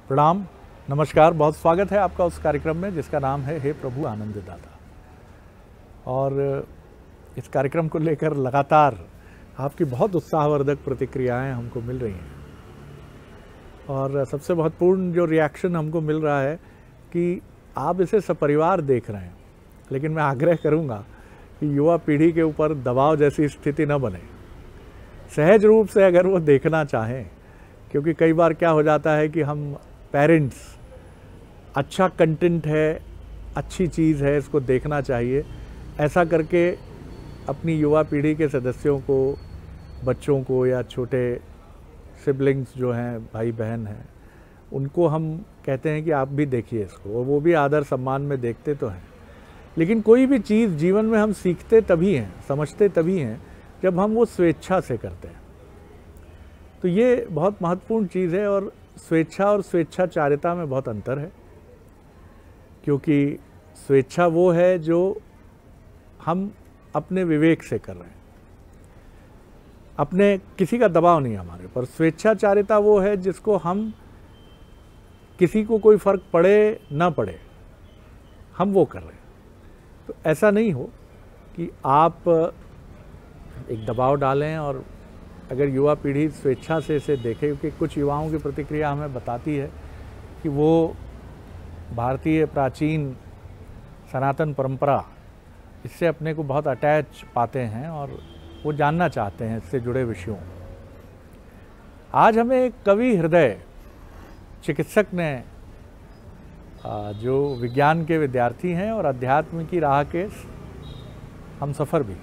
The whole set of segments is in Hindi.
प्रणाम, नमस्कार। बहुत स्वागत है आपका उस कार्यक्रम में जिसका नाम है हे प्रभु आनंददाता। और इस कार्यक्रम को लेकर लगातार आपकी बहुत उत्साहवर्धक प्रतिक्रियाएं हमको मिल रही हैं और सबसे महत्वपूर्ण जो रिएक्शन हमको मिल रहा है कि आप इसे सपरिवार देख रहे हैं। लेकिन मैं आग्रह करूंगा कि युवा पीढ़ी के ऊपर दबाव जैसी स्थिति न बने। सहज रूप से अगर वो देखना चाहें, क्योंकि कई बार क्या हो जाता है कि हम पेरेंट्स अच्छा कंटेंट है, अच्छी चीज़ है, इसको देखना चाहिए, ऐसा करके अपनी युवा पीढ़ी के सदस्यों को, बच्चों को या छोटे सिबलिंग्स जो हैं, भाई बहन हैं, उनको हम कहते हैं कि आप भी देखिए इसको, और वो भी आदर सम्मान में देखते तो हैं। लेकिन कोई भी चीज़ जीवन में हम सीखते तभी हैं, समझते तभी हैं जब हम वो स्वेच्छा से करते हैं। तो ये बहुत महत्वपूर्ण चीज़ है और स्वेच्छा और स्वेच्छाचारिता में बहुत अंतर है, क्योंकि स्वेच्छा वो है जो हम अपने विवेक से कर रहे हैं, अपने किसी का दबाव नहीं हमारे पर। स्वेच्छाचारिता वो है जिसको हम किसी को कोई फर्क पड़े ना पड़े, हम वो कर रहे हैं। तो ऐसा नहीं हो कि आप एक दबाव डालें और अगर युवा पीढ़ी स्वेच्छा से इसे देखे, क्योंकि कुछ युवाओं की प्रतिक्रिया हमें बताती है कि वो भारतीय प्राचीन सनातन परंपरा, इससे अपने को बहुत अटैच पाते हैं और वो जानना चाहते हैं इससे जुड़े विषयों। आज हमें एक कवि हृदय चिकित्सक ने, जो विज्ञान के विद्यार्थी हैं और अध्यात्म की राह के हम सफ़र भी,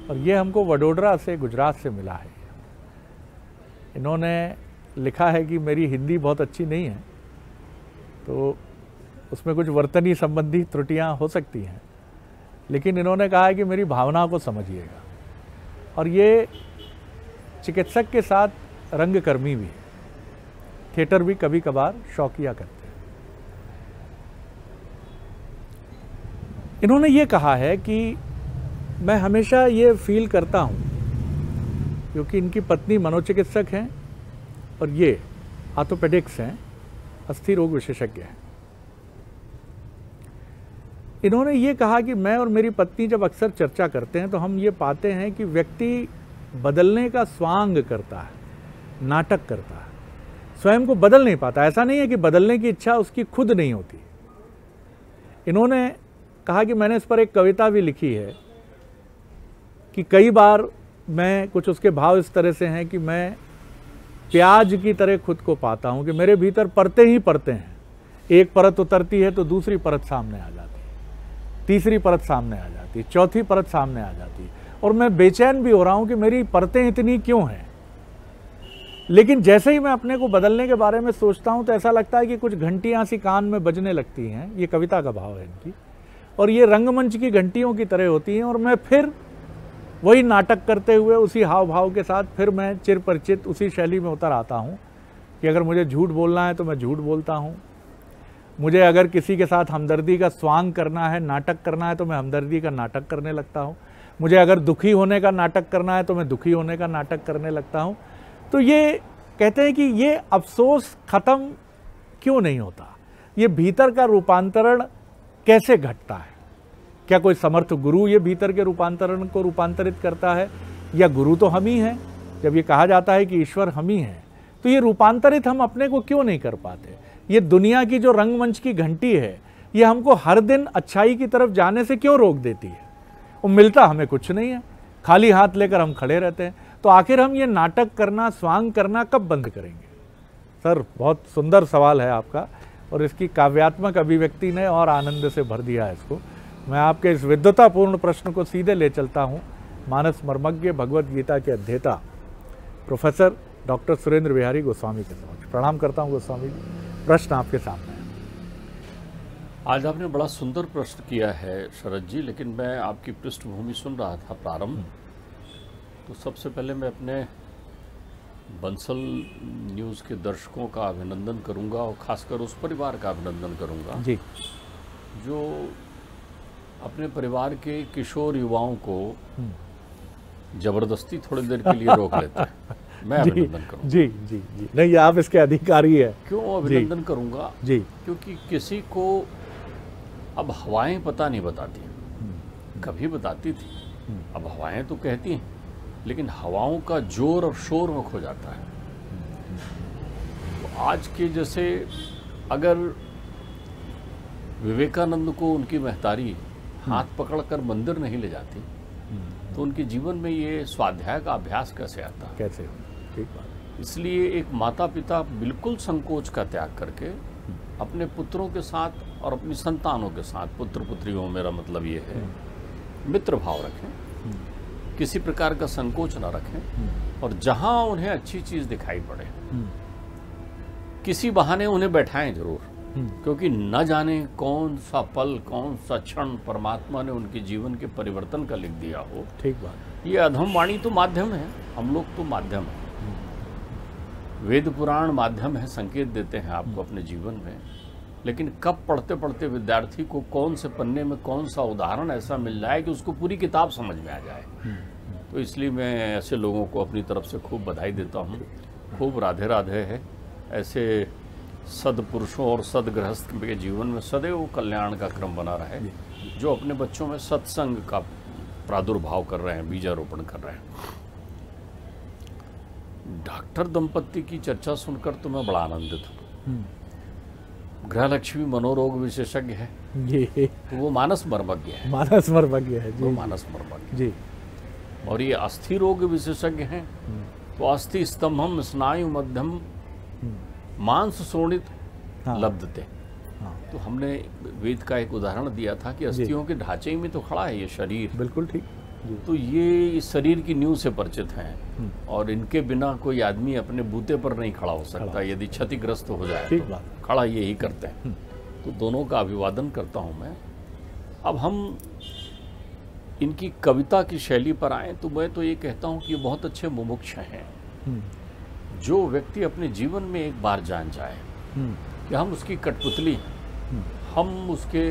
और ये हमको वडोदरा से, गुजरात से मिला है। इन्होंने लिखा है कि मेरी हिंदी बहुत अच्छी नहीं है, तो उसमें कुछ वर्तनी संबंधी त्रुटियां हो सकती हैं, लेकिन इन्होंने कहा है कि मेरी भावना को समझिएगा। और ये चिकित्सक के साथ रंगकर्मी भी है, थिएटर भी कभी कभार शौकिया करते हैं। इन्होंने ये कहा है कि मैं हमेशा ये फील करता हूँ, क्योंकि इनकी पत्नी मनोचिकित्सक हैं और ये ऑर्थोपेडिक्स हैं, अस्थि रोग विशेषज्ञ हैं। इन्होंने ये कहा कि मैं और मेरी पत्नी जब अक्सर चर्चा करते हैं तो हम ये पाते हैं कि व्यक्ति बदलने का स्वांग करता है, नाटक करता है, स्वयं को बदल नहीं पाता। ऐसा नहीं है कि बदलने की इच्छा उसकी खुद नहीं होती। इन्होंने कहा कि मैंने इस पर एक कविता भी लिखी है कि कई बार मैं, कुछ उसके भाव इस तरह से हैं कि मैं प्याज की तरह खुद को पाता हूं कि मेरे भीतर परतें ही परतें हैं। एक परत उतरती है तो दूसरी परत सामने आ जाती है, तीसरी परत सामने आ जाती है, चौथी परत सामने आ जाती है, और मैं बेचैन भी हो रहा हूं कि मेरी परतें इतनी क्यों हैं। लेकिन जैसे ही मैं अपने को बदलने के बारे में सोचता हूं तो ऐसा लगता है कि कुछ घंटियां सी कान में बजने लगती हैं। ये कविता का भाव है इनकी, और ये रंगमंच की घंटियों की तरह होती हैं, और मैं फिर वही नाटक करते हुए उसी हाव भाव के साथ फिर मैं चिर परिचित उसी शैली में उतर आता हूँ कि अगर मुझे झूठ बोलना है तो मैं झूठ बोलता हूँ, मुझे अगर किसी के साथ हमदर्दी का स्वांग करना है, नाटक करना है, तो मैं हमदर्दी का नाटक करने लगता हूँ, मुझे अगर दुखी होने का नाटक करना है तो मैं दुखी होने का नाटक करने लगता हूँ। तो ये कहते हैं कि ये अफसोस ख़त्म क्यों नहीं होता, ये भीतर का रूपांतरण कैसे घटता है? क्या कोई समर्थ गुरु ये भीतर के रूपांतरण को रूपांतरित करता है, या गुरु तो हम ही हैं? जब ये कहा जाता है कि ईश्वर हम ही हैं, तो ये रूपांतरित हम अपने को क्यों नहीं कर पाते? ये दुनिया की जो रंगमंच की घंटी है, ये हमको हर दिन अच्छाई की तरफ जाने से क्यों रोक देती है? वो मिलता हमें कुछ नहीं है, खाली हाथ लेकर हम खड़े रहते हैं। तो आखिर हम ये नाटक करना, स्वांग करना कब बंद करेंगे? सर, बहुत सुंदर सवाल है आपका, और इसकी काव्यात्मक अभिव्यक्ति ने और आनंद से भर दिया है इसको। मैं आपके इस विद्वतापूर्ण प्रश्न को सीधे ले चलता हूँ मानस मर्मज्ञ, भगवत गीता के अध्येता प्रोफेसर डॉक्टर सुरेंद्र बिहारी गोस्वामी के समक्ष। प्रणाम करता हूँ गोस्वामी जी, प्रश्न आपके सामने है। आज आपने बड़ा सुंदर प्रश्न किया है शरद जी, लेकिन मैं आपकी पृष्ठभूमि सुन रहा था प्रारंभ, तो सबसे पहले मैं अपने बंसल न्यूज़ के दर्शकों का अभिनंदन करूंगा और खासकर उस परिवार का अभिनंदन करूंगा जी, जो अपने परिवार के किशोर युवाओं को जबरदस्ती थोड़ी देर के लिए रोक लेते हैं। मैं अभिनंदन करूंगा। जी जी जी, नहीं आप इसके अधिकारी है। क्यों अभिनंदन करूंगा? जी, क्योंकि किसी को अब हवाएं पता नहीं बताती, कभी बताती थी, अब हवाएं तो कहती हैं, लेकिन हवाओं का जोर और शोर में खो जाता है। तो आज के जैसे अगर विवेकानंद को उनकी महतारी हाथ पकड़कर मंदिर नहीं ले जाती तो उनके जीवन में ये स्वाध्याय का अभ्यास कैसे आता? कैसे हो? ठीक बात। इसलिए एक माता पिता बिल्कुल संकोच का त्याग करके अपने पुत्रों के साथ और अपनी संतानों के साथ, पुत्र पुत्रियों मेरा मतलब ये है, मित्र भाव रखें, किसी प्रकार का संकोच ना रखें, और जहां उन्हें अच्छी चीज दिखाई पड़े किसी बहाने उन्हें बैठाएं जरूर, क्योंकि न जाने कौन सा पल, कौन सा क्षण परमात्मा ने उनके जीवन के परिवर्तन का लिख दिया हो। ठीक बात। ये अधम वाणी तो माध्यम है, हम लोग तो माध्यम है। वेद पुराण माध्यम है, संकेत देते हैं आपको अपने जीवन में, लेकिन कब पढ़ते पढ़ते विद्यार्थी को कौन से पन्ने में कौन सा उदाहरण ऐसा मिल जाए कि उसको पूरी किताब समझ में आ जाए। तो इसलिए मैं ऐसे लोगों को अपनी तरफ से खूब बधाई देता हूँ, खूब राधे राधे है। ऐसे सदपुरुषों और सदगृहस्थ के जीवन में सदैव कल्याण का क्रम बना रहे, जो अपने बच्चों में सत्संग का प्रादुर्भाव कर रहे हैं, बीजारोपण कर रहे हैं। डॉक्टर दंपत्ति की चर्चा सुनकर तो मैं बड़ा आनंदित हूँ। गृहलक्ष्मी मनोरोग विशेषज्ञ है, तो वो मानस मर्मज्ञ है। मानस मर्मज्ञ है जी, वो मानस मर्मज्ञ जी। और ये अस्थि रोग विशेषज्ञ हैं, तो अस्थि स्तंभम स्नायु मध्यम मांस शोणित लब्धते। तो हमने वेद का एक उदाहरण दिया था कि अस्थियों के ढांचे में तो खड़ा है ये शरीर, बिल्कुल ठीक। तो ये इस शरीर की नींव से परिचित हैं, और इनके बिना कोई आदमी अपने बूते पर नहीं खड़ा हो सकता। यदि क्षतिग्रस्त हो जाए ठीक तो बात। खड़ा यही करते हैं। तो दोनों का अभिवादन करता हूं मैं। अब हम इनकी कविता की शैली पर आए तो मैं तो ये कहता हूं कि ये बहुत अच्छे मुमुक्ष हैं। जो व्यक्ति अपने जीवन में एक बार जान जाए कि हम उसकी कठपुतली हैं, हम उसके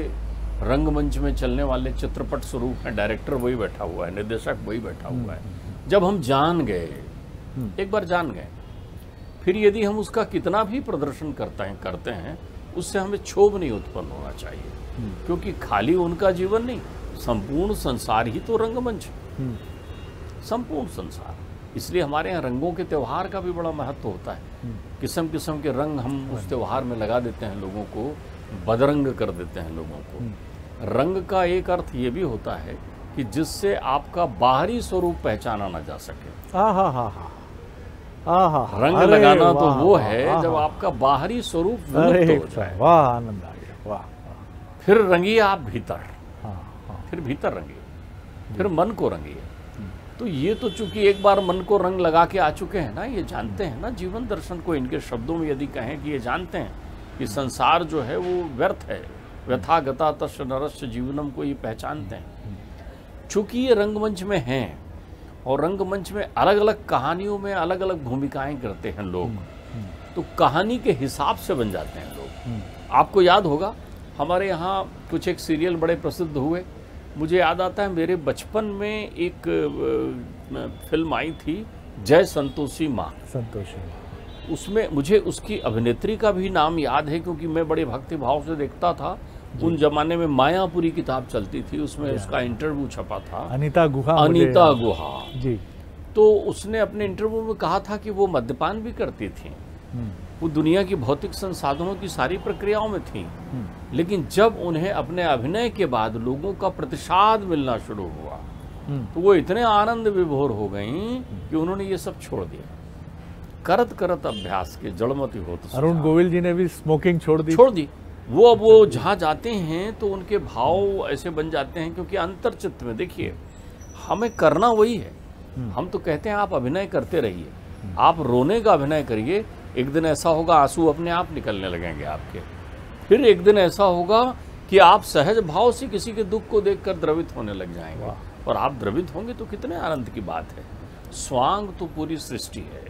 रंगमंच में चलने वाले चित्रपट स्वरूप हैं, डायरेक्टर वही बैठा हुआ है, निर्देशक वही बैठा हुआ है। जब हम जान गए, एक बार जान गए, फिर यदि हम उसका कितना भी प्रदर्शन करते हैं उससे हमें क्षोभ नहीं उत्पन्न होना चाहिए, क्योंकि खाली उनका जीवन नहीं, संपूर्ण संसार ही तो रंगमंच है, संपूर्ण संसार। इसलिए हमारे यहाँ रंगों के त्यौहार का भी बड़ा महत्व होता है। किस्म किस्म के रंग हम उस त्यौहार में लगा देते हैं, लोगों को बदरंग कर देते हैं लोगों को। रंग का एक अर्थ ये भी होता है कि जिससे आपका बाहरी स्वरूप पहचाना ना जा सके। रंग लगाना तो वो है जब आपका बाहरी स्वरूप विलुप्त हो जाए। वाह, आनंद आ गया, वाह। फिर रंगिए आप भीतर, फिर भीतर रंगिए, फिर मन को रंगिए। तो ये तो चूंकि एक बार मन को रंग लगा के आ चुके हैं ना, ये जानते हैं ना जीवन दर्शन को। इनके शब्दों में यदि कहें कि ये जानते हैं कि संसार जो है वो व्यर्थ है, व्यथा गता तस्य नरस्य जीवनम को ये पहचानते हैं। चूंकि ये रंगमंच में हैं और रंगमंच में अलग अलग कहानियों में अलग अलग भूमिकाएं करते हैं लोग, तो कहानी के हिसाब से बन जाते हैं लोग। आपको याद होगा हमारे यहाँ कुछ एक सीरियल बड़े प्रसिद्ध हुए। मुझे याद आता है मेरे बचपन में एक फिल्म आई थी जय संतोषी माँ। संतोषी, उसमें मुझे उसकी अभिनेत्री का भी नाम याद है, क्योंकि मैं बड़े भक्ति भाव से देखता था। उन जमाने में मायापुरी किताब चलती थी, उसमें उसका इंटरव्यू छपा था। अनीता गुहा। अनीता गुहा जी। तो उसने अपने इंटरव्यू में कहा था कि वो मद्यपान भी करती थी, वो दुनिया की भौतिक संसाधनों की सारी प्रक्रियाओं में थी, लेकिन जब उन्हें अपने अभिनय के बाद लोगों का प्रतिसाद मिलना शुरू हुआ तो वो इतने आनंद विभोर हो गईं कि उन्होंने ये सब छोड़ दिया। करत करत अभ्यास के जड़मती होते। अरुण गोविल जी ने भी स्मोकिंग छोड़ दी। वो अब वो जहाँ जाते हैं तो उनके भाव ऐसे बन जाते हैं, क्योंकि अंतर्चित्त में देखिए हमें करना वही है। हम तो कहते हैं आप अभिनय करते रहिए, आप रोने का अभिनय करिए, एक दिन ऐसा होगा आंसू अपने आप निकलने लगेंगे आपके। फिर एक दिन ऐसा होगा कि आप सहज भाव से किसी के दुख को देखकर द्रवित होने लग जाएंगे, और आप द्रवित होंगे तो कितने आनंद की बात है। स्वांग तो पूरी सृष्टि है,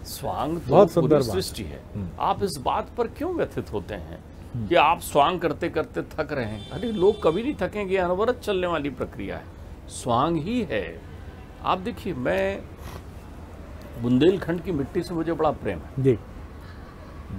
स्वांग तो पूरी सृष्टि है। आप इस बात पर क्यों व्यथित होते हैं कि आप स्वांग करते करते थक रहे हैं? अरे लोग कभी नहीं थकेंगे, अनवरत चलने वाली प्रक्रिया है, स्वांग ही है। आप देखिए, मैं बुंदेलखंड की मिट्टी से मुझे बड़ा प्रेम है जी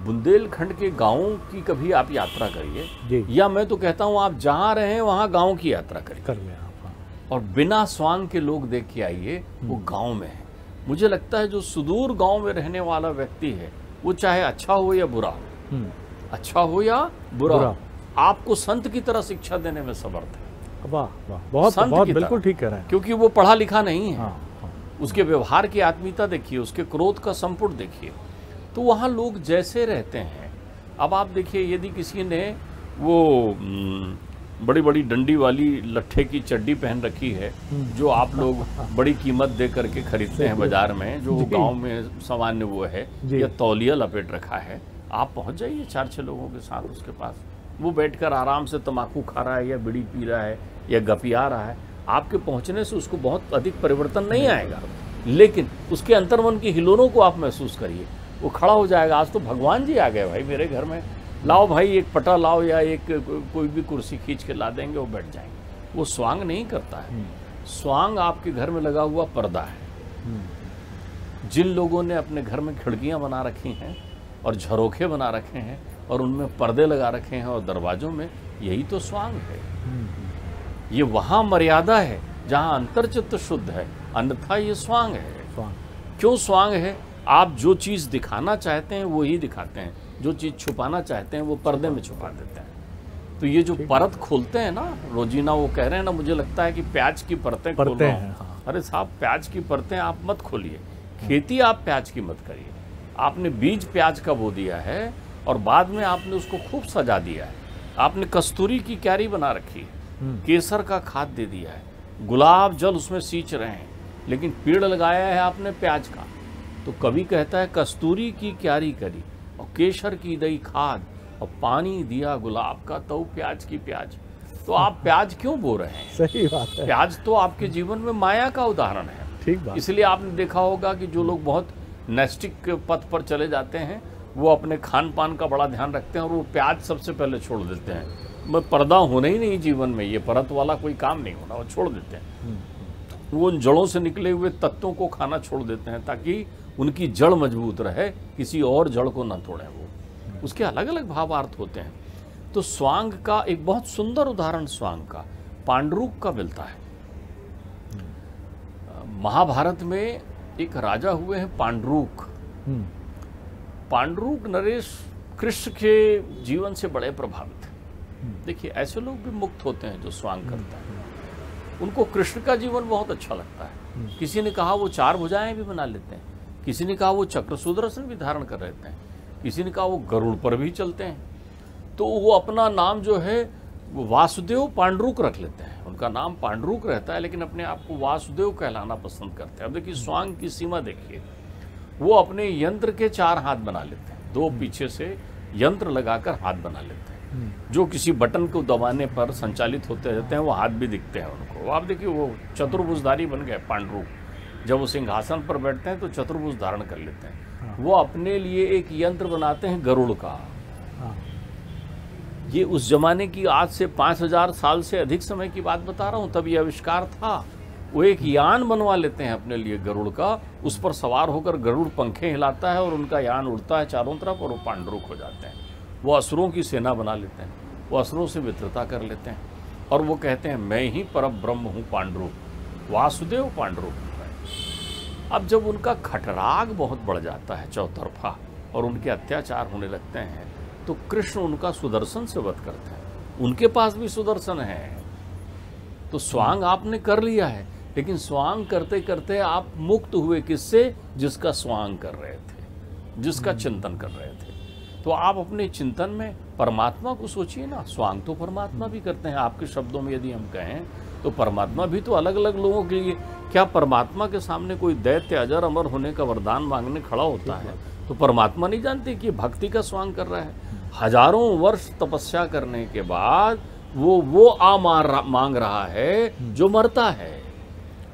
बुंदेलखंड के गांवों की कभी आप यात्रा करिए जी या मैं तो कहता हूं आप जहां रहे वहां गांव की यात्रा करिए कर लें आप। हाँ। और बिना स्वांग के लोग देख के आइए वो गांव में है। मुझे लगता है जो सुदूर गांव में रहने वाला व्यक्ति है वो चाहे अच्छा हो या बुरा हो, अच्छा हो या बुरा हो, आपको संत की तरह शिक्षा देने में समर्थ है। वाह वाह, बहुत संत बहुत की बिल्कुल तरह। ठीक कह रहे हैं। क्योंकि वो पढ़ा लिखा नहीं है। हाँ हाँ उसके व्यवहार की आत्मीयता देखिए, उसके क्रोध का संपुट देखिए, तो वहाँ लोग जैसे रहते हैं। अब आप देखिए यदि किसी ने वो बड़ी बड़ी डंडी वाली लट्ठे की चड्डी पहन रखी है जो आप लोग बड़ी कीमत दे करके खरीदते हैं बाजार में, जो गांव में सामान्य वो है, या तौलिया लपेट रखा है, आप पहुंच जाइए 4-6 लोगों के साथ उसके पास, वो बैठकर आराम से तम्बाकू खा रहा है या बीड़ी पी रहा है या गपिया रहा है। आपके पहुंचने से उसको बहुत अधिक परिवर्तन नहीं आएगा, लेकिन उसके अंतर्मन की हिलोरों को आप महसूस करिए। वो खड़ा हो जाएगा, आज तो भगवान जी आ गए भाई मेरे घर में, लाओ भाई एक पटा लाओ या एक कोई भी कुर्सी खींच के ला देंगे, वो बैठ जाएंगे। वो स्वांग नहीं करता है। स्वांग आपके घर में लगा हुआ पर्दा है। जिन लोगों ने अपने घर में खिड़कियां बना रखी हैं और झरोखे बना रखे हैं और उनमें पर्दे लगा रखे हैं और दरवाजों में, यही तो स्वांग है। ये वहां मर्यादा है जहां अंतर्चित्त शुद्ध है, अन्यथा ये स्वांग है। क्यों स्वांग है? आप जो चीज दिखाना चाहते हैं वो ही दिखाते हैं, जो चीज छुपाना चाहते हैं वो पर्दे में छुपा देते हैं। तो ये जो परत खोलते हैं ना रोजीना, वो कह रहे हैं ना, मुझे लगता है कि प्याज की परतें खोल रहा हूं। हाँ। अरे साहब, प्याज की परतें आप मत खोलिए, खेती आप प्याज की मत करिए। आपने बीज प्याज का बो दिया है और बाद में आपने उसको खूब सजा दिया है। आपने कस्तूरी की क्यारी बना रखी है, केसर का खाद दे दिया है, गुलाब जल उसमें सींच रहे हैं, लेकिन पेड़ लगाया है आपने प्याज का। तो कवि कहता है कस्तूरी की क्यारी करी और केसर की दई खाद और पानी दिया गुलाब का, तो प्याज की प्याज। तो आप प्याज क्यों बो रहे हैं? सही बात है। प्याज तो आपके जीवन में माया का उदाहरण है। ठीक बात। इसलिए आपने देखा होगा कि जो लोग बहुत नैष्टिक पथ पर चले जाते हैं वो अपने खान पान का बड़ा ध्यान रखते हैं और वो प्याज सबसे पहले छोड़ देते हैं। मैं पर्दा होना ही नहीं जीवन में, ये परत वाला कोई काम नहीं होना, वो छोड़ देते हैं। वो उन जड़ों से निकले हुए तत्वों को खाना छोड़ देते हैं ताकि उनकी जड़ मजबूत रहे, किसी और जड़ को न तोड़े। वो उसके अलग अलग भावार्थ होते हैं। तो स्वांग का एक बहुत सुंदर उदाहरण स्वांग का पांडुरूक का मिलता है। महाभारत में एक राजा हुए हैं पांडुरूक। पांडुरूक नरेश कृष्ण के जीवन से बड़े प्रभावित हैं। देखिए ऐसे लोग भी मुक्त होते हैं जो स्वांग करता है, उनको कृष्ण का जीवन बहुत अच्छा लगता है। किसी ने कहा वो 4 भुजाएं भी बना लेते हैं, किसी ने कहा वो चक्र सुदर्शन भी धारण कर रहते हैं, किसी ने कहा वो गरुड़ पर भी चलते हैं। तो वो अपना नाम जो है वो वासुदेव पांडुरूक रख लेते हैं। उनका नाम पांडुरूक रहता है लेकिन अपने आप को वासुदेव कहलाना पसंद करते हैं। अब देखिए स्वांग की सीमा देखिए, वो अपने यंत्र के 4 हाथ बना लेते हैं, 2 पीछे से यंत्र लगाकर हाथ बना लेते हैं जो किसी बटन को दबाने पर संचालित होते रहते हैं। वो हाथ भी दिखते हैं उनको। आप देखिए वो चतुर्भुजधारी बन गए पांडुरूक। जब वो सिंहासन पर बैठते हैं तो चतुर्भुज धारण कर लेते हैं। वो अपने लिए एक यंत्र बनाते हैं गरुड़ का। ये उस जमाने की, आज से 5000 साल से अधिक समय की बात बता रहा हूँ, तब ये आविष्कार था। वो एक यान बनवा लेते हैं अपने लिए गरुड़ का, उस पर सवार होकर गरुड़ पंखे हिलाता है और उनका यान उड़ता है चारों तरफ और वो पांडुरूक हो जाते हैं। वो असुरों की सेना बना लेते हैं, वो असुरों से मित्रता कर लेते हैं और वो कहते हैं मैं ही परब्रह्म हूँ पांडुरूक, वासुदेव पांडुरूक। अब जब उनका खटराग बहुत बढ़ जाता है चौतरफा और उनके अत्याचार होने लगते हैं तो कृष्ण उनका सुदर्शन से वध करते हैं। उनके पास भी सुदर्शन है। तो स्वांग आपने कर लिया है, लेकिन स्वांग करते करते आप मुक्त हुए किससे? जिसका स्वांग कर रहे थे, जिसका चिंतन कर रहे थे। तो आप अपने चिंतन में परमात्मा को सोचिए ना। स्वांग तो परमात्मा भी करते हैं। आपके शब्दों में यदि हम कहें तो परमात्मा भी तो अलग अलग लोगों के लिए, क्या परमात्मा के सामने कोई दैत्य अजर अमर होने का वरदान मांगने खड़ा होता है तो परमात्मा नहीं जानते कि भक्ति का स्वांग कर रहा है? हजारों वर्ष तपस्या करने के बाद वो मांग रहा है जो मरता है।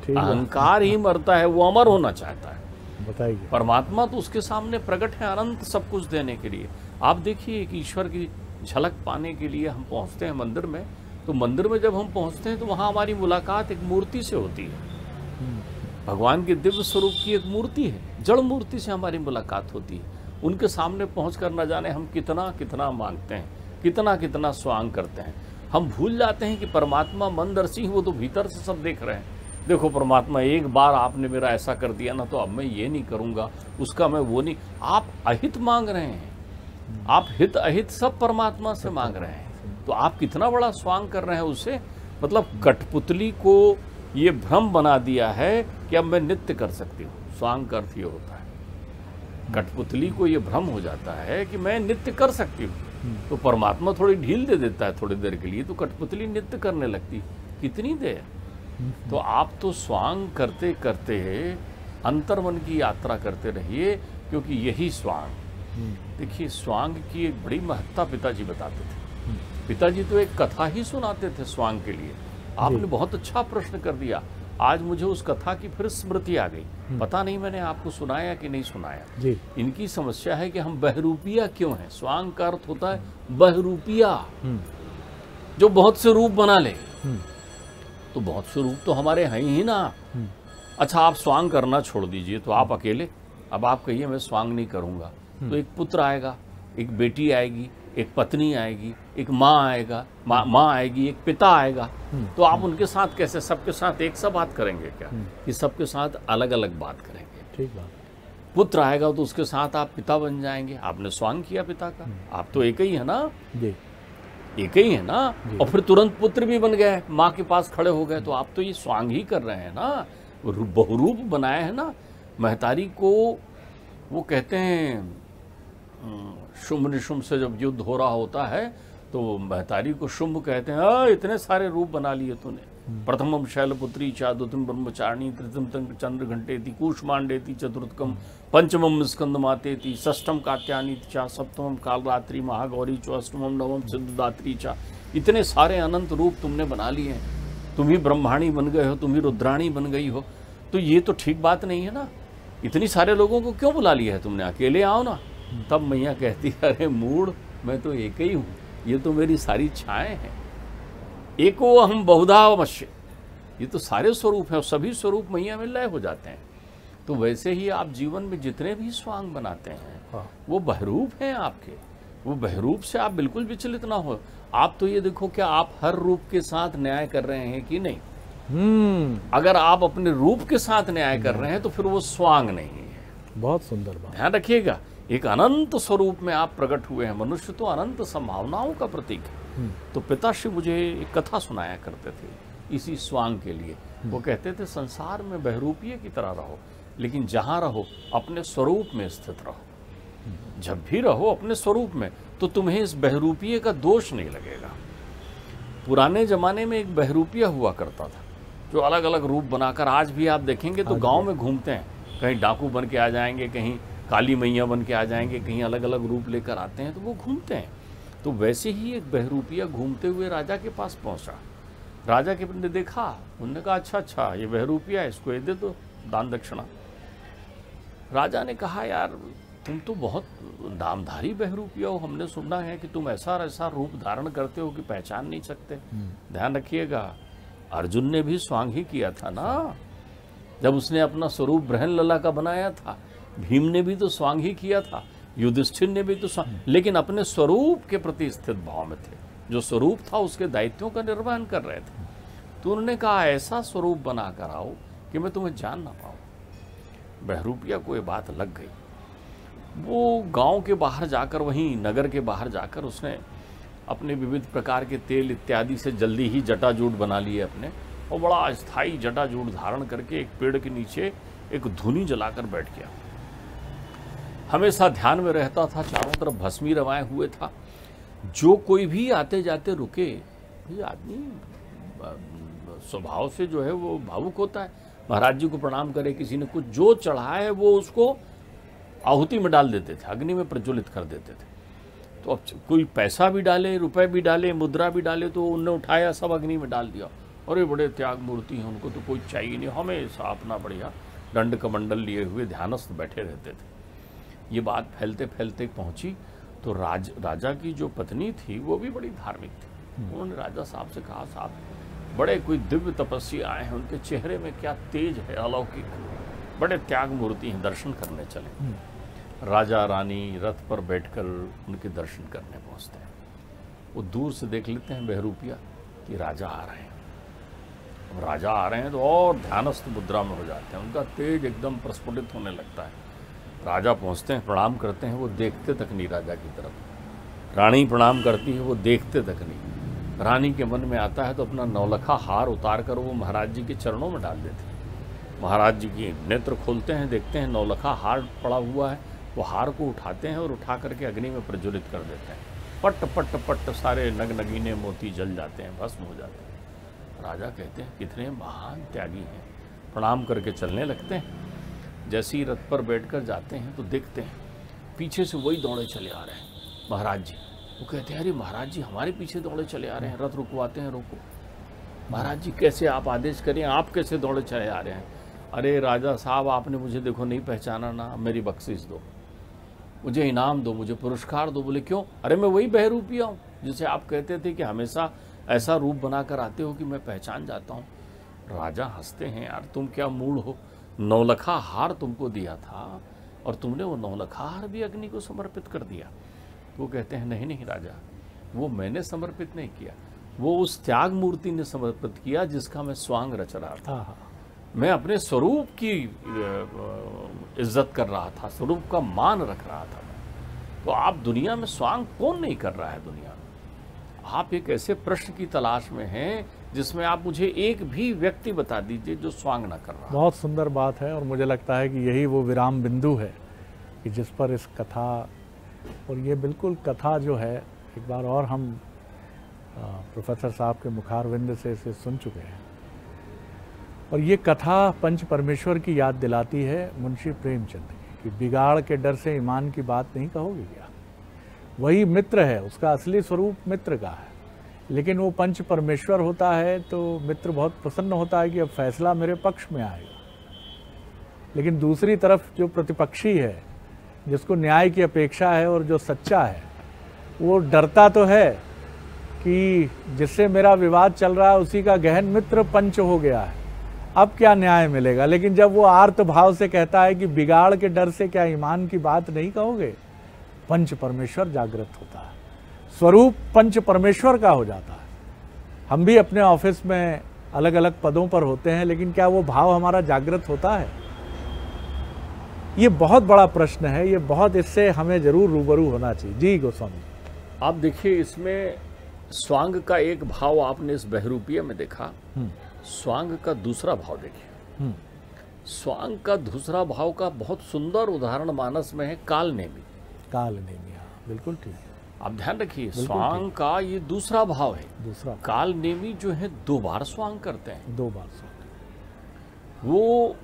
अहंकार ही मरता है, वो अमर होना चाहता है। बताइए। परमात्मा तो उसके सामने प्रकट है अनंत सब कुछ देने के लिए। आप देखिए कि ईश्वर की झलक पाने के लिए हम पहुंचते हैं मंदिर में, तो मंदिर में जब हम पहुंचते हैं तो वहां हमारी मुलाकात एक मूर्ति से होती है। भगवान के दिव्य स्वरूप की एक मूर्ति है, जड़ मूर्ति से हमारी मुलाकात होती है। उनके सामने पहुंचकर न जाने हम कितना कितना मांगते हैं, कितना कितना स्वांग करते हैं। हम भूल जाते हैं कि परमात्मा मनदर्शी है, वो तो भीतर से सब देख रहे हैं। देखो परमात्मा, एक बार आपने मेरा ऐसा कर दिया ना, तो अब मैं ये नहीं करूँगा, उसका मैं वो नहीं। आप अहित मांग रहे हैं, आप हित अहित सब परमात्मा से मांग रहे हैं, तो आप कितना बड़ा स्वांग कर रहे हैं उससे। मतलब कठपुतली को ये भ्रम बना दिया है कि अब मैं नृत्य कर सकती हूँ। स्वांग का अर्थ ये होता है, कठपुतली को ये भ्रम हो जाता है कि मैं नृत्य कर सकती हूँ, तो परमात्मा थोड़ी ढील दे देता है थोड़ी देर के लिए, तो कठपुतली नृत्य करने लगती। कितनी देर? तो आप तो स्वांग करते करते अंतर्मन की यात्रा करते रहिए, क्योंकि यही स्वांग। देखिए, स्वांग की एक बड़ी महत्ता पिताजी बताते थे। पिताजी तो एक कथा ही सुनाते थे स्वांग के लिए। आपने बहुत अच्छा प्रश्न कर दिया। आज मुझे उस कथा की फिर स्मृति आ गई। पता नहीं मैंने आपको सुनाया कि नहीं सुनाया जी। इनकी समस्या है कि हम बहरूपिया क्यों हैं। स्वांग का अर्थ होता है बहरूपिया, जो बहुत से रूप बना ले। तो बहुत से रूप तो हमारे हैं ही ना। अच्छा, आप स्वांग करना छोड़ दीजिए, तो आप अकेले, अब आप कहिए मैं स्वांग नहीं करूंगा, तो एक पुत्र आएगा, एक बेटी आएगी, एक पत्नी आएगी, एक माँ आएगा, माँ आएगी, एक पिता आएगा। तो आप उनके साथ कैसे सबके साथ एक सा बात करेंगे क्या? कि सबके साथ अलग अलग बात करेंगे। ठीक बात। पुत्र आएगा तो उसके साथ आप पिता बन जाएंगे। आपने स्वांग किया पिता का, आप तो एक ही है ना जी, एक ही है ना। और फिर तुरंत पुत्र भी बन गए, माँ के पास खड़े हो गए, तो आप तो ये स्वांग ही कर रहे हैं ना, बहुरूप बनाया है ना। महतारी को वो कहते हैं, शुंभ निशुंभ से जब युद्ध हो रहा होता है तो महतारी को शुंभ कहते हैं, इतने सारे रूप बना लिए तूने। प्रथमम शैलपुत्री चा, द्वितीयम ब्रह्मचारिणी, तृतीयम चंद्र घंटेति, कूष्मांडेति, चतुर्थकम पंचमम स्कंद मातेति, षष्ठम कात्यायनी चा, सप्तमम कालरात्रि महागौरी च, अष्टमम नवम सिद्धदात्री चा। इतने सारे अनंत रूप तुमने बना लिए हैं। तुम ही ब्रह्माणी बन गए हो, तुम ही रुद्राणी बन गई हो। तो ये तो ठीक बात नहीं है ना। इतनी सारे लोगों को क्यों बुला लिया है तुमने? अकेले आओ ना। तब मैया कहती, अरे मूढ़, मैं तो एक ही हूँ, ये तो मेरी सारी छाएं हैं। एको अहम बहुधा वश्य, ये तो सारे स्वरूप हैं, सभी स्वरूप मैया में लय हो जाते हैं। तो वैसे ही आप जीवन में जितने भी स्वांग बनाते हैं वो बहरूप हैं आपके। वो बहरूप से आप बिल्कुल विचलित ना हो। आप तो ये देखो, क्या आप हर रूप के साथ न्याय कर रहे हैं कि नहीं? अगर आप अपने रूप के साथ न्याय कर रहे हैं तो फिर वो स्वांग नहीं है। बहुत सुंदर बात। ध्यान रखिएगा, एक अनंत स्वरूप में आप प्रकट हुए हैं। मनुष्य तो अनंत संभावनाओं का प्रतीक है। तो पिताश्री मुझे एक कथा सुनाया करते थे इसी स्वांग के लिए। वो कहते थे, संसार में बहरूपीय की तरह रहो, लेकिन जहां रहो अपने स्वरूप में स्थित रहो। जब भी रहो अपने स्वरूप में, तो तुम्हें इस बहरूपीय का दोष नहीं लगेगा। पुराने जमाने में एक बहरूपीय हुआ करता था, जो अलग अलग रूप बनाकर, आज भी आप देखेंगे तो गांव में घूमते हैं। कहीं डाकू बन के आ जाएंगे, कहीं काली मैया बन के आ जाएंगे, कहीं अलग अलग रूप लेकर आते हैं, तो वो घूमते हैं। तो वैसे ही एक बहरूपिया घूमते हुए राजा के पास पहुंचा। राजा के ने देखा, उन्होंने कहा, अच्छा ये बहरूपिया है, इसको ये दे दो दान दक्षिणा। राजा ने कहा, यार तुम तो बहुत नामधारी बहरूपिया हो, हमने सुना है कि तुम ऐसा ऐसा रूप धारण करते हो कि पहचान नहीं सकते। ध्यान रखिएगा, अर्जुन ने भी स्वांग ही किया था ना, जब उसने अपना स्वरूप बृहनलला का बनाया था। भीम ने भी तो स्वांग ही किया था, युधिष्ठिर ने भी तो स्वांग, लेकिन अपने स्वरूप के प्रति स्थित भाव में थे। जो स्वरूप था उसके दायित्वों का निर्वहन कर रहे थे। तो उन्होंने कहा, ऐसा स्वरूप बना कर आओ कि मैं तुम्हें जान ना पाऊँ। बहरूपिया को ये बात लग गई। वो गांव के बाहर जाकर, वहीं नगर के बाहर जाकर उसने अपने विविध प्रकार के तेल इत्यादि से जल्दी ही जटाजूट बना लिए अपने, और बड़ा स्थायी जटाजूट धारण करके एक पेड़ के नीचे एक धुनी जलाकर बैठ गया। हमेशा ध्यान में रहता था, चारों तरफ भस्मी रवाए हुए था। जो कोई भी आते जाते रुके, ये आदमी स्वभाव से जो है वो भावुक होता है। महाराज जी को प्रणाम करे, किसी ने कुछ जो चढ़ा है वो उसको आहुति में डाल देते थे, अग्नि में प्रज्वलित कर देते थे। तो अब कोई पैसा भी डाले, रुपए भी डाले, मुद्रा भी डाले, तो उनने उठाया सब अग्नि में डाल दिया। और ये बड़े त्याग मूर्ति हैं, उनको तो कोई चाहिए नहीं, हमेशा अपना बढ़िया दंड कमंडल लिए हुए ध्यानस्थ बैठे रहते थे। ये बात फैलते फैलते पहुंची तो राजा की जो पत्नी थी वो भी बड़ी धार्मिक थी। उन्होंने राजा साहब से कहा, साहब बड़े कोई दिव्य तपस्वी आए हैं, उनके चेहरे में क्या तेज है अलौकिक, बड़े त्याग मूर्ति हैं, दर्शन करने चले। राजा रानी रथ पर बैठकर उनके दर्शन करने पहुंचते हैं। वो दूर से देख लेते हैं बहरूपिया कि राजा आ रहे हैं। अब राजा आ रहे हैं तो और ध्यानस्थ मुद्रा में हो जाते हैं, उनका तेज एकदम प्रस्फुटित होने लगता है। राजा पहुंचते हैं, प्रणाम करते हैं, वो देखते तक नहीं राजा की तरफ। रानी प्रणाम करती है, वो देखते तक नहीं। रानी के मन में आता है तो अपना नौलखा हार उतार कर वो महाराज जी के चरणों में डाल देते हैं। महाराज जी की नेत्र खोलते हैं, देखते हैं नौलखा हार पड़ा हुआ है, वो हार को उठाते हैं और उठा करके अग्नि में प्रज्वलित कर देते हैं। पट पट पट सारे नगनगीने मोती जल जाते हैं, भस्म हो जाते हैं। राजा कहते हैं कितने महान त्यागी हैं, प्रणाम करके चलने लगते हैं। जैसे ही रथ पर बैठकर जाते हैं तो देखते हैं पीछे से वही दौड़े चले आ रहे हैं महाराज जी। वो कहते हैं अरे महाराज जी हमारे पीछे दौड़े चले आ रहे हैं। रथ रुकवाते हैं, रोको महाराज जी, कैसे आप आदेश करें, आप कैसे दौड़े चले आ रहे हैं। अरे राजा साहब आपने मुझे देखो नहीं पहचाना ना, मेरी बख्शिश दो, मुझे इनाम दो, मुझे पुरस्कार दो। बोले क्यों? अरे मैं वही बहरूपिया हूँ जिसे आप कहते थे कि हमेशा ऐसा रूप बनाकर आते हो कि मैं पहचान जाता हूँ। राजा हंसते हैं, यार तुम क्या मूड हो, नौलखा हार तुमको दिया था और तुमने वो नौलखा हार भी अग्नि को समर्पित कर दिया। तो वो कहते हैं नहीं नहीं राजा, वो मैंने समर्पित नहीं किया, वो उस त्याग मूर्ति ने समर्पित किया जिसका मैं स्वांग रच रहा था। मैं अपने स्वरूप की इज्जत कर रहा था, स्वरूप का मान रख रहा था। तो आप दुनिया में स्वांग कौन नहीं कर रहा है दुनिया में? आप एक ऐसे प्रश्न की तलाश में हैं जिसमें आप मुझे एक भी व्यक्ति बता दीजिए जो स्वांग ना कर रहा। बहुत सुंदर बात है और मुझे लगता है कि यही वो विराम बिंदु है कि जिस पर इस कथा, और ये बिल्कुल कथा जो है एक बार और हम प्रोफेसर साहब के मुखारविंद से इसे सुन चुके हैं, और ये कथा पंच परमेश्वर की याद दिलाती है मुंशी प्रेमचंद की कि बिगाड़ के डर से ईमान की बात नहीं कहोगे क्या। वही मित्र है, उसका असली स्वरूप मित्र का है, लेकिन वो पंच परमेश्वर होता है तो मित्र बहुत प्रसन्न होता है कि अब फैसला मेरे पक्ष में आएगा। लेकिन दूसरी तरफ जो प्रतिपक्षी है, जिसको न्याय की अपेक्षा है और जो सच्चा है, वो डरता तो है कि जिससे मेरा विवाद चल रहा है उसी का गहन मित्र पंच हो गया है, अब क्या न्याय मिलेगा। लेकिन जब वो आर्त भाव से कहता है कि बिगाड़ के डर से क्या ईमान की बात नहीं कहोगे, पंच परमेश्वर जागृत होता है, स्वरूप पंच परमेश्वर का हो जाता है। हम भी अपने ऑफिस में अलग अलग पदों पर होते हैं, लेकिन क्या वो भाव हमारा जागृत होता है? ये बहुत बड़ा प्रश्न है, ये बहुत, इससे हमें जरूर रूबरू होना चाहिए। जी गोस्वामी, आप देखिए इसमें स्वांग का एक भाव आपने इस बहरूपिया में देखा, स्वांग का दूसरा भाव देखिए। स्वांग का दूसरा भाव का बहुत सुंदर उदाहरण मानस में है कालनेमी। कालनेमी, हाँ बिल्कुल ठीक है, आप ध्यान रखिए स्वांग का ये दूसरा भाव है। दूसरा कालनेमी जो है 2 बार स्वांग करते हैं, 2 बार स्वांग। वो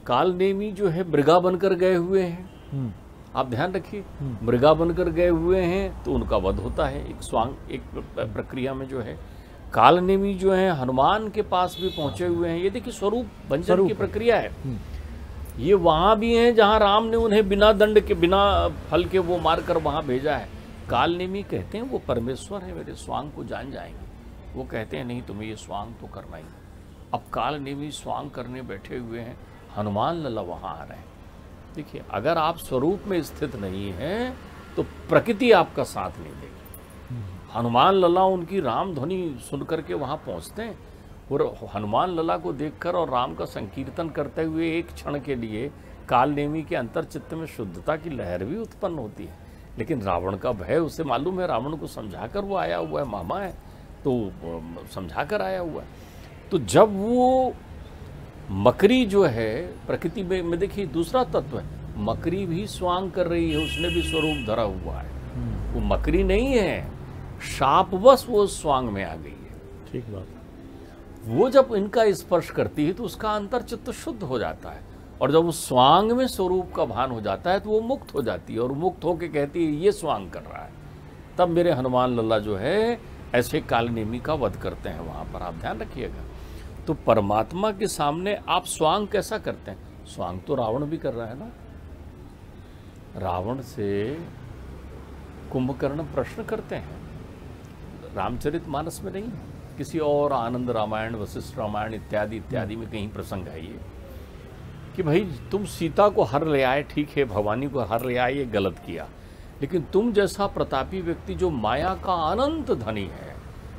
कालनेमी जो है मृगा बनकर गए हुए हैं, आप ध्यान रखिए मृगा बनकर गए हुए हैं तो उनका वध होता है एक स्वांग, एक प्रक्रिया में जो है। कालनेमी जो है हनुमान के पास भी पहुंचे हुए हैं, ये देखिए स्वरूप भंजन की प्रक्रिया है। ये वहां भी हैं जहां राम ने उन्हें बिना दंड के, बिना फल के वो मारकर वहां भेजा है। कालनेमी कहते हैं वो परमेश्वर है, मेरे स्वांग को जान जाएंगे। वो कहते हैं नहीं, तुम्हें ये स्वांग तो करना ही। अब कालनेमी स्वांग करने बैठे हुए हैं, हनुमान लला वहां आ रहे हैं। देखिए अगर आप स्वरूप में स्थित नहीं हैं तो प्रकृति आपका साथ नहीं देगी। हनुमान लला उनकी राम ध्वनि सुन करके वहां पहुंचते हैं और हनुमान लला को देखकर और राम का संकीर्तन करते हुए एक क्षण के लिए कालनेमी के अंतर चित्त में शुद्धता की लहर भी उत्पन्न होती है। लेकिन रावण का भय उसे मालूम है, रावण को समझाकर वो आया हुआ है, मामा है तो समझाकर आया हुआ है। तो जब वो मकरी जो है प्रकृति में देखिए दूसरा तत्व है, मकरी भी स्वांग कर रही है, उसने भी स्वरूप धरा हुआ है। वो मकरी नहीं है, शापवश वो स्वांग में आ गई है। ठीक बात। वो जब इनका स्पर्श करती है तो उसका अंतर चित्त शुद्ध हो जाता है, और जब उस स्वांग में स्वरूप का भान हो जाता है तो वो मुक्त हो जाती है, और मुक्त होकर कहती है ये स्वांग कर रहा है। तब मेरे हनुमान लल्ला जो है ऐसे कालनेमी का वध करते हैं वहां पर, आप ध्यान रखिएगा। तो परमात्मा के सामने आप स्वांग कैसा करते हैं? स्वांग तो रावण भी कर रहा है ना। रावण से कुंभकर्ण प्रश्न करते हैं, रामचरितमानस में नहीं है। किसी और आनंद रामायण, वशिष्ठ रामायण इत्यादि इत्यादि में कहीं प्रसंग है ये कि भाई तुम सीता को हर ले आए, ठीक है, भवानी को हर ले आए, ये गलत किया, लेकिन तुम जैसा प्रतापी व्यक्ति जो माया का अनंत धनी है,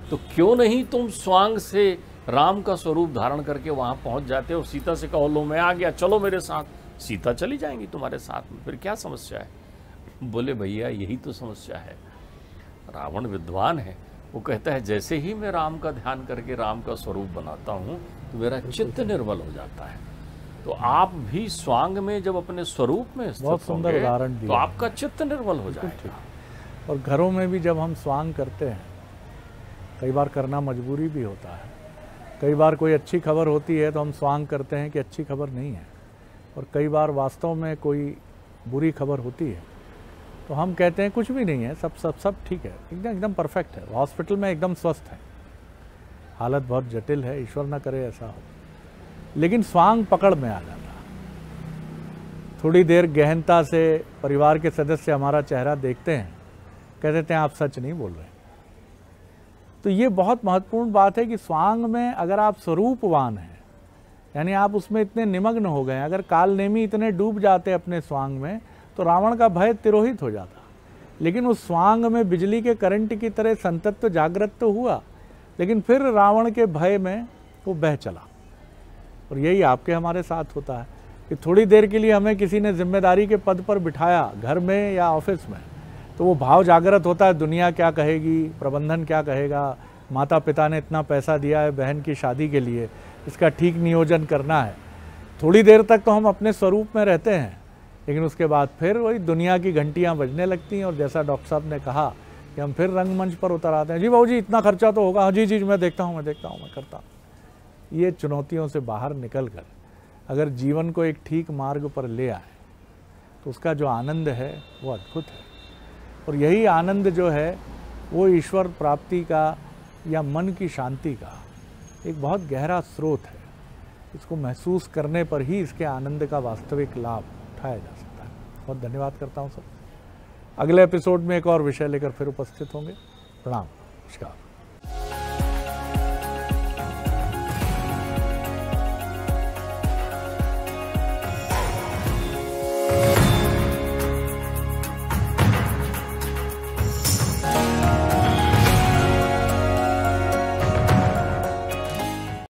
तो क्यों नहीं तुम स्वांग से राम का स्वरूप धारण करके वहां पहुंच जाते हो, सीता से कहो लो मैं आ गया, चलो मेरे साथ, सीता चली जाएंगी तुम्हारे साथ में, फिर क्या समस्या है? बोले भैया यही तो समस्या है। रावण विद्वान है, वो कहता है जैसे ही मैं राम का ध्यान करके राम का स्वरूप बनाता हूँ तो मेरा चित्त निर्मल हो जाता है। तो आप भी स्वांग में जब अपने स्वरूप में बहुत सुंदर उदाहरण दिया, तो आपका चित्त निर्मल हो जाएगा। और घरों में भी जब हम स्वांग करते हैं, कई बार करना मजबूरी भी होता है, कई बार कोई अच्छी खबर होती है तो हम स्वांग करते हैं कि अच्छी खबर नहीं है, और कई बार वास्तव में कोई बुरी खबर होती है तो हम कहते हैं कुछ भी नहीं है, सब ठीक है, एकदम परफेक्ट है, हॉस्पिटल में एकदम स्वस्थ है, हालत बहुत जटिल है, ईश्वर ना करे ऐसा हो। लेकिन स्वांग पकड़ में आ जाता, थोड़ी देर गहनता से परिवार के सदस्य हमारा चेहरा देखते हैं, कह देते हैं आप सच नहीं बोल रहे। तो ये बहुत महत्वपूर्ण बात है कि स्वांग में अगर आप स्वरूपवान हैं, यानी आप उसमें इतने निमग्न हो गए, अगर कालनेमी इतने डूब जाते अपने स्वांग में तो रावण का भय तिरोहित हो जाता। लेकिन उस स्वांग में बिजली के करंट की तरह संतत्व जागृत तो हुआ, लेकिन फिर रावण के भय में वो बह चला। और यही आपके हमारे साथ होता है कि थोड़ी देर के लिए हमें किसी ने जिम्मेदारी के पद पर बिठाया, घर में या ऑफिस में, तो वो भाव जागृत होता है, दुनिया क्या कहेगी, प्रबंधन क्या कहेगा, माता पिता ने इतना पैसा दिया है बहन की शादी के लिए, इसका ठीक नियोजन करना है। थोड़ी देर तक तो हम अपने स्वरूप में रहते हैं, लेकिन उसके बाद फिर वही दुनिया की घंटियां बजने लगती हैं, और जैसा डॉक्टर साहब ने कहा कि हम फिर रंगमंच पर उतर आते हैं, जी बाबू जी इतना खर्चा तो होगा, हाँ जी जी मैं देखता हूँ मैं करता हूँ। ये चुनौतियों से बाहर निकल कर अगर जीवन को एक ठीक मार्ग पर ले आए तो उसका जो आनंद है वो अद्भुत है। और यही आनंद जो है वो ईश्वर प्राप्ति का या मन की शांति का एक बहुत गहरा स्रोत है। इसको महसूस करने पर ही इसके आनंद का वास्तविक लाभ उठाया जा सकता है। बहुत धन्यवाद करता हूँ सर। अगले एपिसोड में एक और विषय लेकर फिर उपस्थित होंगे। प्रणाम, नमस्कार।